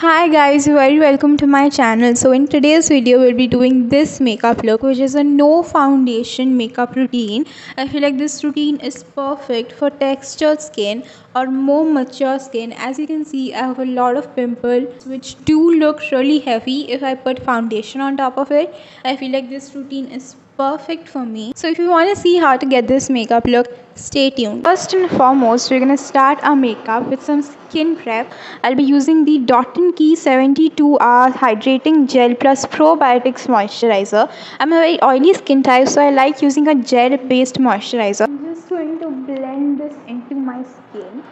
Hi guys, very welcome to my channel. So in today's video we'll be doing this makeup look, which is a no foundation makeup routine. I feel like this routine is perfect for textured skin or more mature skin. As you can see, I have a lot of pimples which do look really heavy if I put foundation on top of it. I feel like this routine is perfect for me. So if you want to see how to get this makeup look, stay tuned. First and foremost, we're going to start our makeup with some skin prep. I'll be using the Dot & Key 72 Hour Hydrating Gel Plus Probiotics Moisturizer. I'm a very oily skin type, so I like using a gel based moisturizer. I'm just going to blend this into my skin.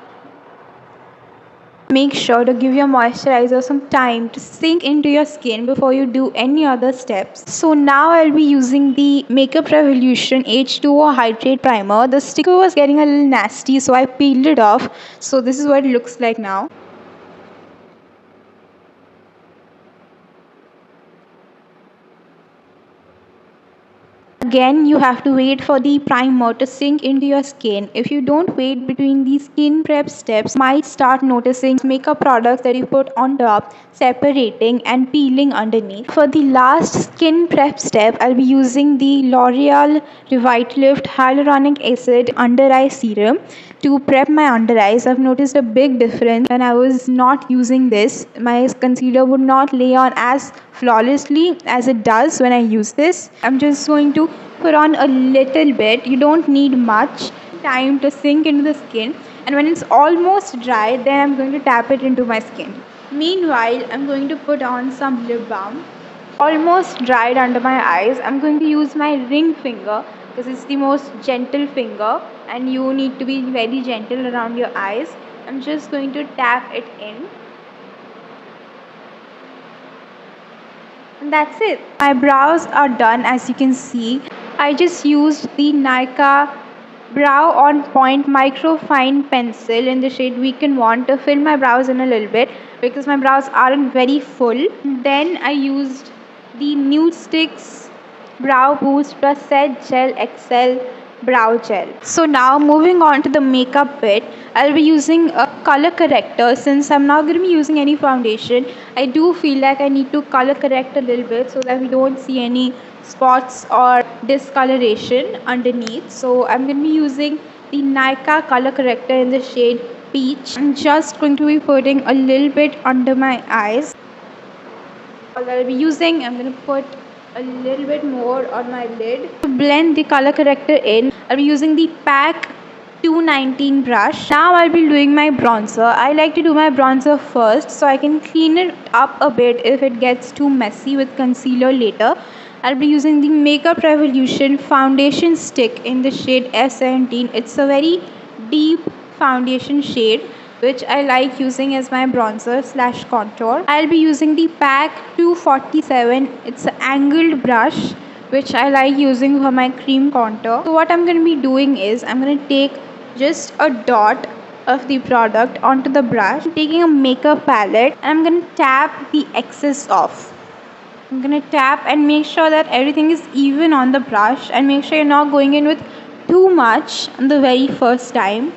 Make sure to give your moisturizer some time to sink into your skin before you do any other steps. So now I'll be using the Makeup Revolution H2O Hydrate Primer. The sticker was getting a little nasty, so I peeled it off. So this is what it looks like now. Again, you have to wait for the primer to sink into your skin. If you don't wait between these skin prep steps, you might start noticing makeup products that you put on top separating and peeling underneath. For the last skin prep step, I'll be using the L'Oreal Revitalift Hyaluronic Acid Under Eye Serum to prep my under eyes. I've noticed a big difference when I was not using this. My concealer would not lay on as flawlessly as it does when I use this. I'm just going to put on a little bit. You don't need much time to sink into the skin, and when it's almost dry, then I'm going to tap it into my skin. Meanwhile, I'm going to put on some lip balm. Almost dried under my eyes. I'm going to use my ring finger because it's the most gentle finger and you need to be very gentle around your eyes. I'm just going to tap it in. And that's it. My brows are done, as you can see. I just used the Nykaa Brow On Point Micro Fine Pencil in the shade Weekend Want to fill my brows in a little bit because my brows aren't very full. Then I used the Nude Sticks Brow Boost Plus Set Gel XL Brow Gel. So now moving on to the makeup bit, I'll be using a color corrector. Since I'm not going to be using any foundation, I do feel like I need to color correct a little bit so that we don't see any spots or discoloration underneath. So I'm going to be using the Nykaa color corrector in the shade Peach. I'm just going to be putting a little bit under my eyes. All I'll be using, I'm going to put a little bit more on my lid. To blend the color corrector in, I'll be using the PAC 219 brush. Now I'll be doing my bronzer. I like to do my bronzer first so I can clean it up a bit if it gets too messy with concealer later. I'll be using the Makeup Revolution foundation stick in the shade F17. It's a very deep foundation shade which I like using as my bronzer slash contour. I'll be using the PAC 247. It's an angled brush which I like using for my cream contour. So what I'm going to be doing is I'm going to take just a dot of the product onto the brush. I'm taking a makeup palette and I'm going to tap the excess off. I'm going to tap and make sure that everything is even on the brush, and make sure you're not going in with too much on the very first time.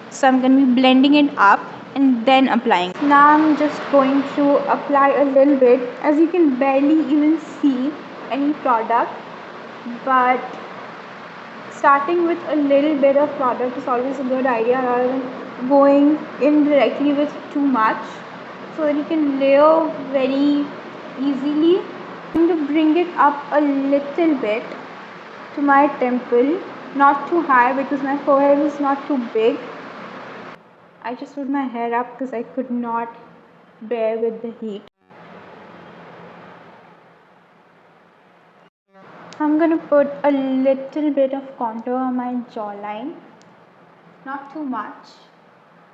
So I'm going to be blending it up and then applying. Now I'm just going to apply a little bit. As you can barely even see any product, but starting with a little bit of product is always a good idea rather than going in directly with too much, so that you can layer very easily. I'm going to bring it up a little bit to my temple, not too high because my forehead is not too big. I just put my hair up because I could not bear with the heat. I'm going to put a little bit of contour on my jawline. Not too much,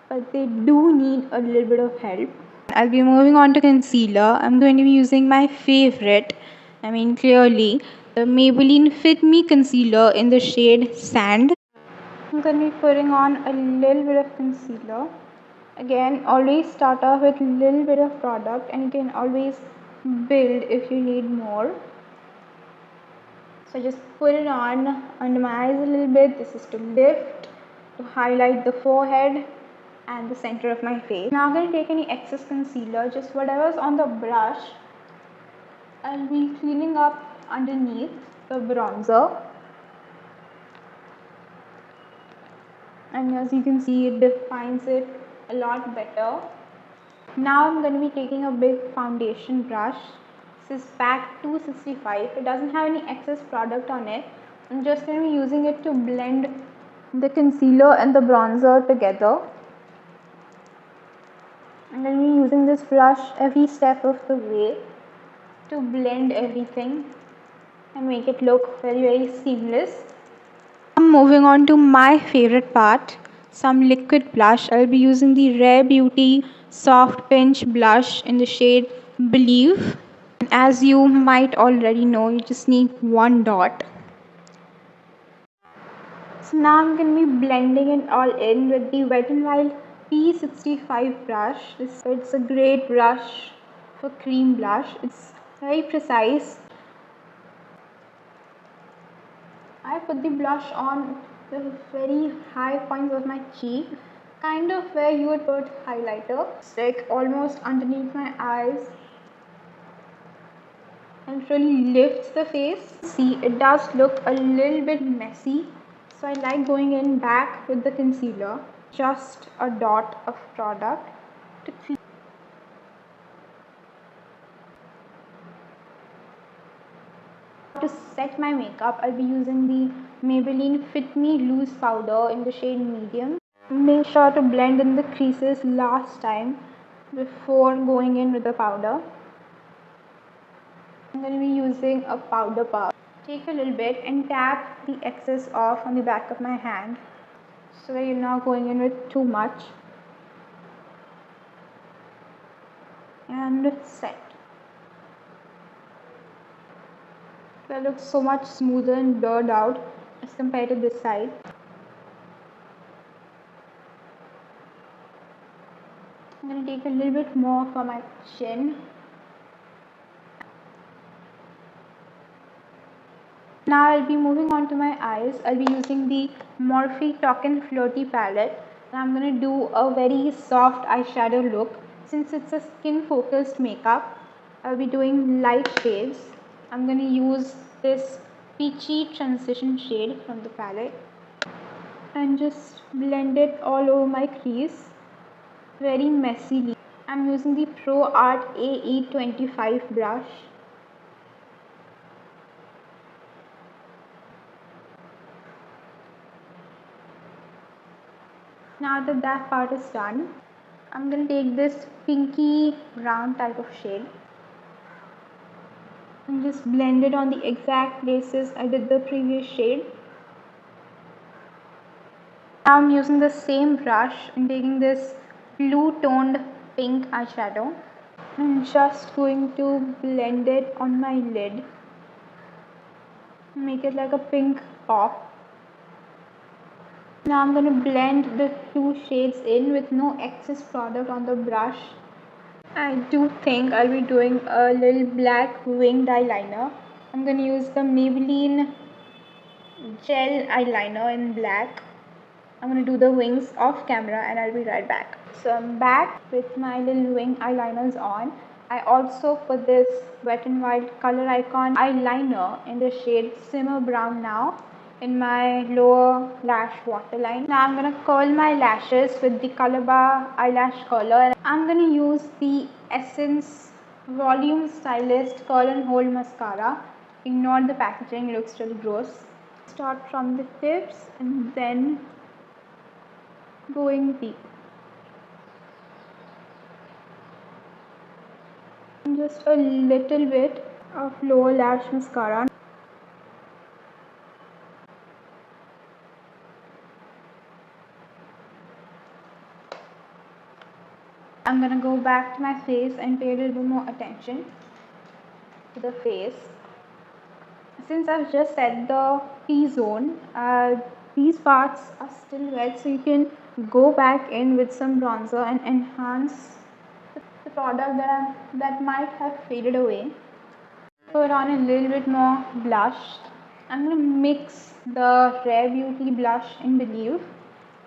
but they do need a little bit of help. I'll be moving on to concealer. I'm going to be using my favorite, clearly, the Maybelline Fit Me Concealer in the shade Sand. I'm going to be putting on a little bit of concealer. Again, always start off with a little bit of product and you can always build if you need more. So just put it on under my eyes a little bit. This is to lift, to highlight the forehead, and the center of my face. Now I'm going to take any excess concealer, just whatever's on the brush, I'll be cleaning up underneath the bronzer. And as you can see, it defines it a lot better. Now I'm going to be taking a big foundation brush. This is pack 265. It doesn't have any excess product on it. I'm just going to be using it to blend the concealer and the bronzer together. I'm going to be using this brush every step of the way to blend everything and make it look very seamless. I'm moving on to my favorite part, some liquid blush. I'll be using the Rare Beauty Soft Pinch blush in the shade Believe. As you might already know, you just need one dot. So now I'm going to be blending it all in with the Wet n Wild P65 brush. It's a great brush for cream blush. It's very precise. I put the blush on the very high points of my cheek, kind of where you would put highlighter. It's like almost underneath my eyes, and it really lifts the face. See, it does look a little bit messy, so I like going in back with the concealer, just a dot of product to clean. To set my makeup, I'll be using the Maybelline Fit Me Loose Powder in the shade Medium. Make sure to blend in the creases last time before going in with the powder. I'm going to be using a powder puff. Take a little bit and tap the excess off on the back of my hand so that you're not going in with too much. And set. That looks so much smoother and blurred out as compared to this side. I'm going to take a little bit more for my chin. Now I'll be moving on to my eyes. I'll be using the Morphe Talkin' Flirty palette. And I'm going to do a very soft eyeshadow look. Since it's a skin focused makeup, I'll be doing light shades. I'm going to use this peachy transition shade from the palette and just blend it all over my crease very messily. I'm using the Pro Art AE25 brush. Now that part is done, I'm going to take this pinky brown type of shade and just blend it on the exact places I did the previous shade. Now I'm using the same brush and taking this blue toned pink eyeshadow and just going to blend it on my lid. Make it like a pink pop. Now I'm going to blend the two shades in with no excess product on the brush. I do think I'll be doing a little black winged eyeliner. I'm going to use the Maybelline gel eyeliner in black. I'm going to do the wings off camera and I'll be right back. So I'm back with my little wing eyeliners on. I also put this Wet n Wild Color Icon eyeliner in the shade Simmer Brown Now in my lower lash waterline. Now I'm going to curl my lashes with the Color Bar eyelash curler. I'm going to use the Essence Volume Stylist Curl and Hold Mascara. Ignore the packaging, it looks really gross. Start from the tips and then going deep. Just a little bit of lower lash mascara. I'm gonna go back to my face and pay a little bit more attention to the face. Since I've just set the T-zone, these parts are still wet, so you can go back in with some bronzer and enhance the product that might have faded away. Put on a little bit more blush. I'm going to mix the Rare Beauty blush in Believe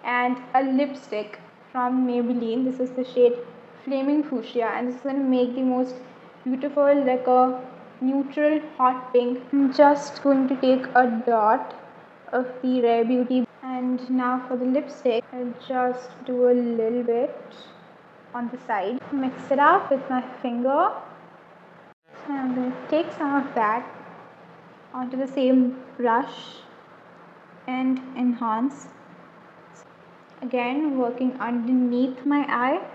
and a lipstick from Maybelline. This is the shade Flaming Fuchsia, and this is going to make the most beautiful, like a neutral hot pink. I'm just going to take a dot of the Rare Beauty, and now for the lipstick, I'll just do a little bit on the side. Mix it up with my finger, and I'm going to take some of that onto the same brush and enhance. Again, working underneath my eye.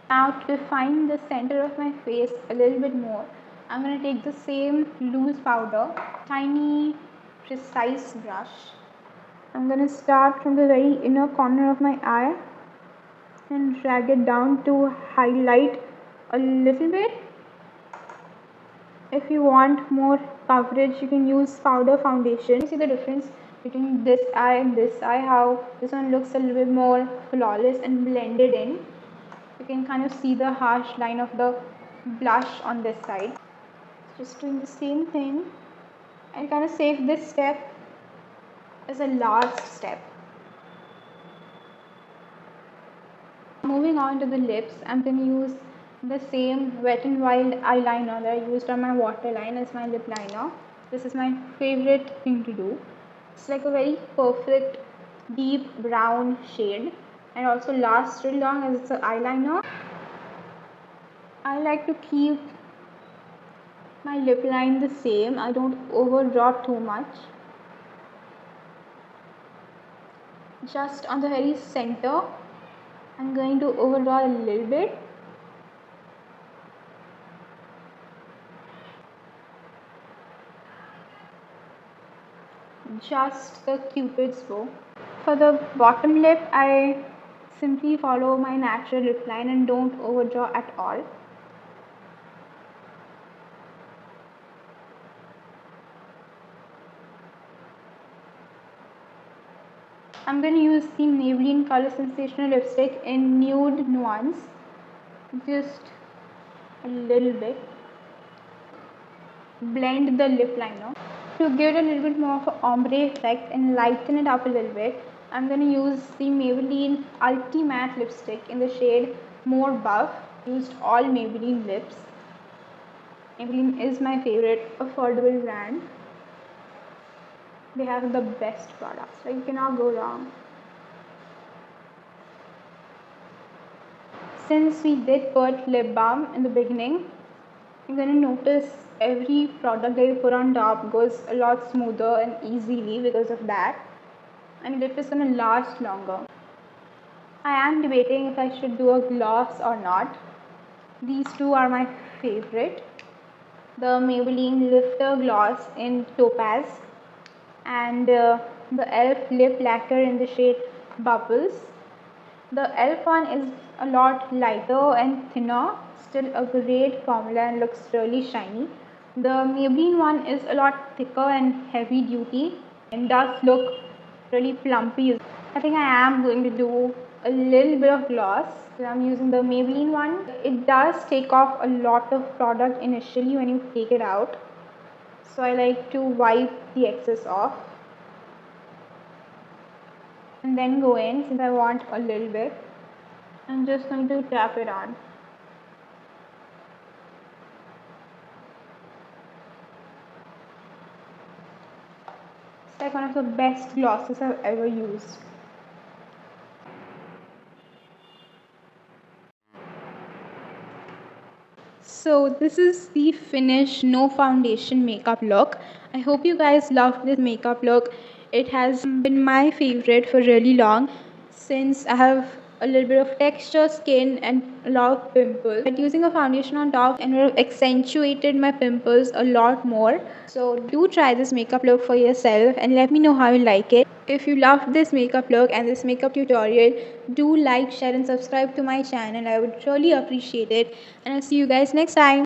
Now to define the center of my face a little bit more, I'm going to take the same loose powder, tiny precise brush. I'm going to start from the very inner corner of my eye and drag it down to highlight a little bit. If you want more coverage, you can use powder foundation. You see the difference between this eye and this eye, how this one looks a little bit more flawless and blended in. You can kind of see the harsh line of the blush on this side. Just doing the same thing, and kind of save this step as a last step. Moving on to the lips, I'm going to use the same Wet n Wild eyeliner that I used on my waterline as my lip liner. This is my favorite thing to do. It's like a very perfect deep brown shade, and also lasts really long as it's an eyeliner. I like to keep my lip line the same. I don't overdraw too much. Just on the very center, I'm going to overdraw a little bit. Just the Cupid's bow. For the bottom lip, I simply follow my natural lip line and don't overdraw at all. I'm going to use the Maybelline Color Sensational lipstick in Nude Nuance. Just a little bit. Blend the lip liner. To give it a little bit more of an ombre effect and lighten it up a little bit, I'm going to use the Maybelline Ulti Matte lipstick in the shade More Buff. Used all Maybelline lips. Maybelline is my favorite affordable brand. They have the best products, so you cannot go wrong. Since we did put lip balm in the beginning, you're going to notice every product that you put on top goes a lot smoother and easily because of that, and lip is going to last longer. I am debating if I should do a gloss or not. These two are my favorite. The Maybelline Lifter Gloss in Topaz and the e.l.f. lip lacquer in the shade Bubbles. The e.l.f. one is a lot lighter and thinner, still a great formula and looks really shiny. The Maybelline one is a lot thicker and heavy duty and does look really plumpy. I think I am going to do a little bit of gloss. I'm using the Maybelline one. It does take off a lot of product initially when you take it out, so I like to wipe the excess off and then go in. Since I want a little bit, I'm just going to tap it on. It's like one of the best glosses I've ever used. So this is the finished no foundation makeup look. I hope you guys loved this makeup look. It has been my favorite for really long since I have a little bit of texture skin and a lot of pimples. But using a foundation on top and it accentuated my pimples a lot more. So do try this makeup look for yourself and let me know how you like it. If you loved this makeup look and this makeup tutorial, do like, share and subscribe to my channel. I would really appreciate it, and I'll see you guys next time.